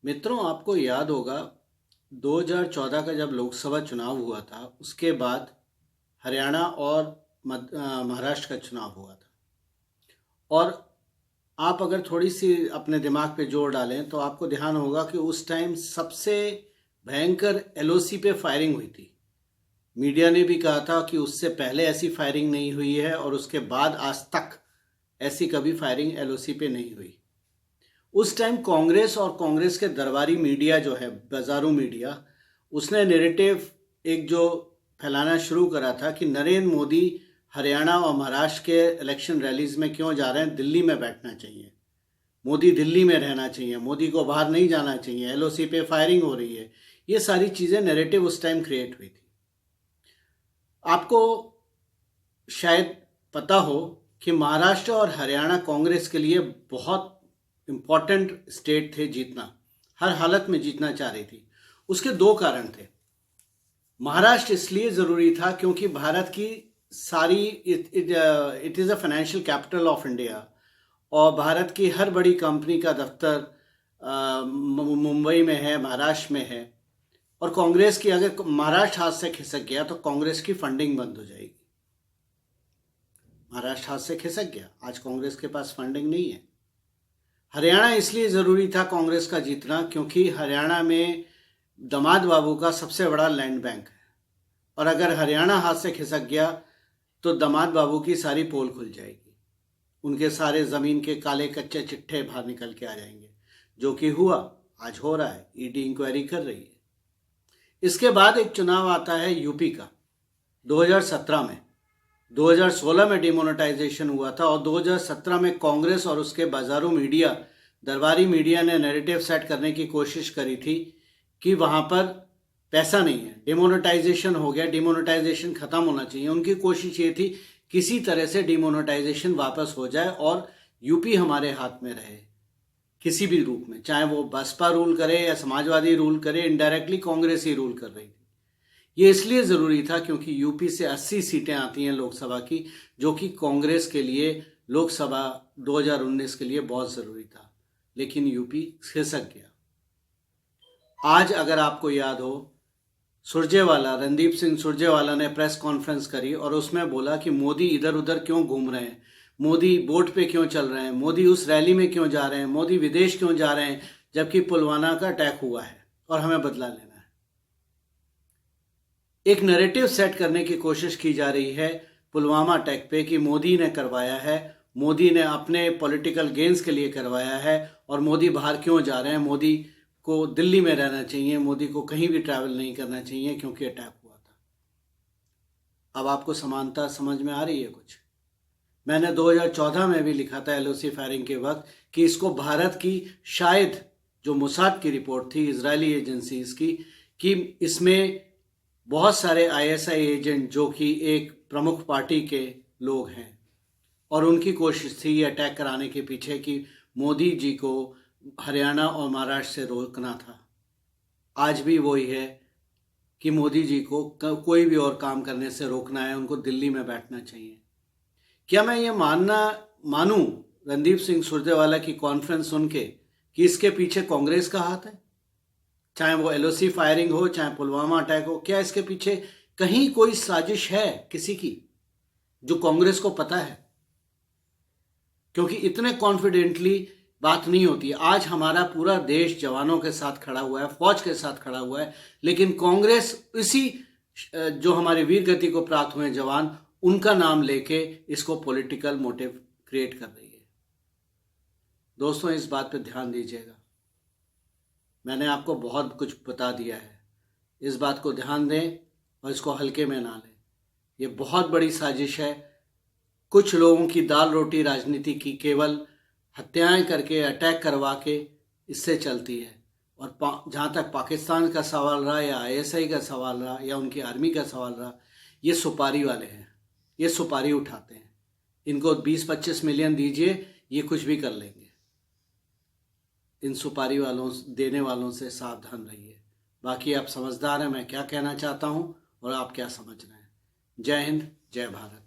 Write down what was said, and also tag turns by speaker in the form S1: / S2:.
S1: मित्रों, आपको याद होगा 2014 का जब लोकसभा चुनाव हुआ था, उसके बाद हरियाणा और महाराष्ट्र का चुनाव हुआ था। और आप अगर थोड़ी सी अपने दिमाग पे जोर डालें तो आपको ध्यान होगा कि उस टाइम सबसे भयंकर एलओसी पे फायरिंग हुई थी। मीडिया ने भी कहा था कि उससे पहले ऐसी फायरिंग नहीं हुई है और उसके बाद आज तक ऐसी कभी फायरिंग एलओसी पे नहीं हुई। उस टाइम कांग्रेस और कांग्रेस के दरबारी मीडिया जो है, बाजारू मीडिया, उसने नैरेटिव एक जो फैलाना शुरू करा था कि नरेंद्र मोदी हरियाणा और महाराष्ट्र के इलेक्शन रैलीज में क्यों जा रहे हैं, दिल्ली में बैठना चाहिए, मोदी दिल्ली में रहना चाहिए, मोदी को बाहर नहीं जाना चाहिए, एलओसी पे फायरिंग हो रही है। ये सारी चीज़ें नैरेटिव उस टाइम क्रिएट हुई थी। आपको शायद पता हो कि महाराष्ट्र और हरियाणा कांग्रेस के लिए बहुत इम्पॉर्टेंट स्टेट थे जीतना, हर हालत में जीतना चाह रही थी। उसके दो कारण थे। महाराष्ट्र इसलिए ज़रूरी था क्योंकि भारत की सारी it is a financial capital of India और भारत की हर बड़ी कंपनी का दफ्तर मुंबई में है, महाराष्ट्र में है। और कांग्रेस की अगर महाराष्ट्र हाथ से खिसक गया तो कांग्रेस की फंडिंग बंद हो जाएगी। महाराष्ट्र हाथ से खिसक गया, आज कांग्रेस के पास फंडिंग नहीं है। हरियाणा इसलिए ज़रूरी था कांग्रेस का जीतना क्योंकि हरियाणा में दामाद बाबू का सबसे बड़ा लैंड बैंक है और अगर हरियाणा हाथ से खिसक गया तो दामाद बाबू की सारी पोल खुल जाएगी, उनके सारे ज़मीन के काले कच्चे चिट्ठे बाहर निकल के आ जाएंगे, जो कि हुआ, आज हो रहा है। ईडी इंक्वायरी कर रही है। इसके बाद एक चुनाव आता है यूपी का 2017 में। 2016 में डिमोनेटाइजेशन हुआ था और 2017 में कांग्रेस और उसके बाजारू मीडिया, दरबारी मीडिया ने नैरेटिव सेट करने की कोशिश करी थी कि वहाँ पर पैसा नहीं है, डिमोनेटाइजेशन हो गया, डिमोनेटाइजेशन ख़त्म होना चाहिए। उनकी कोशिश ये थी किसी तरह से डिमोनेटाइजेशन वापस हो जाए और यूपी हमारे हाथ में रहे किसी भी रूप में, चाहे वो बसपा रूल करे या समाजवादी रूल करे, इनडायरेक्टली कांग्रेस ही रूल कर रही थी। ये इसलिए ज़रूरी था क्योंकि यूपी से 80 सीटें आती हैं लोकसभा की, जो कि कांग्रेस के लिए लोकसभा 2019 के लिए बहुत ज़रूरी था, लेकिन यूपी खिसक गया। आज अगर आपको याद हो, सुरजेवाला, रणदीप सिंह सुरजेवाला ने प्रेस कॉन्फ्रेंस करी और उसमें बोला कि मोदी इधर उधर क्यों घूम रहे हैं, मोदी बोट पे क्यों चल रहे हैं, मोदी उस रैली में क्यों जा रहे हैं, मोदी विदेश क्यों जा रहे हैं, जबकि पुलवामा का अटैक हुआ है और हमें बदला लेना है। एक नैरेटिव सेट करने की कोशिश की जा रही है पुलवामा अटैक पे कि मोदी ने करवाया है, मोदी ने अपने पॉलिटिकल गेन्स के लिए करवाया है और मोदी बाहर क्यों जा रहे हैं, मोदी को दिल्ली में रहना चाहिए, मोदी को कहीं भी ट्रैवल नहीं करना चाहिए क्योंकि अटैक हुआ था। अब आपको समानता समझ में आ रही है कुछ? मैंने 2014 में भी लिखा था एलओसी फायरिंग के वक्त कि इसको भारत की, शायद जो मोसाद की रिपोर्ट थी इजरायली एजेंसीज की, कि इसमें बहुत सारे आईएसआई एजेंट जो कि एक प्रमुख पार्टी के लोग हैं और उनकी कोशिश थी ये अटैक कराने के पीछे कि मोदी जी को हरियाणा और महाराष्ट्र से रोकना था। आज भी वही है कि मोदी जी को कोई भी और काम करने से रोकना है, उनको दिल्ली में बैठना चाहिए। क्या मैं ये मानूं रणदीप सिंह सुरजेवाला की कॉन्फ्रेंस सुन के कि इसके पीछे कांग्रेस का हाथ है? चाहे वो एलओसी फायरिंग हो, चाहे पुलवामा अटैक हो, क्या इसके पीछे कहीं कोई साजिश है किसी की जो कांग्रेस को पता है? क्योंकि इतने कॉन्फिडेंटली बात नहीं होती। आज हमारा पूरा देश जवानों के साथ खड़ा हुआ है, फौज के साथ खड़ा हुआ है, लेकिन कांग्रेस इसी जो हमारे वीर गति को प्राप्त हुए जवान, उनका नाम लेके इसको पॉलिटिकल मोटिव क्रिएट कर रही है। दोस्तों, इस बात पे ध्यान दीजिएगा। मैंने आपको बहुत कुछ बता दिया है, इस बात को ध्यान दें और इसको हल्के में ना लें। ये बहुत बड़ी साजिश है। कुछ लोगों की दाल रोटी राजनीति की केवल हत्याएं करके, अटैक करवा के इससे चलती है। और जहाँ तक पाकिस्तान का सवाल रहा या आईएसआई का सवाल रहा या उनकी आर्मी का सवाल रहा, ये सुपारी वाले हैं, ये सुपारी उठाते हैं। इनको 20-25 मिलियन दीजिए, ये कुछ भी कर लेंगे। इन सुपारी वालों, देने वालों से सावधान रहिए। बाकी आप समझदार हैं मैं क्या कहना चाहता हूँ और आप क्या समझ रहे हैं। जय हिंद, जय भारत।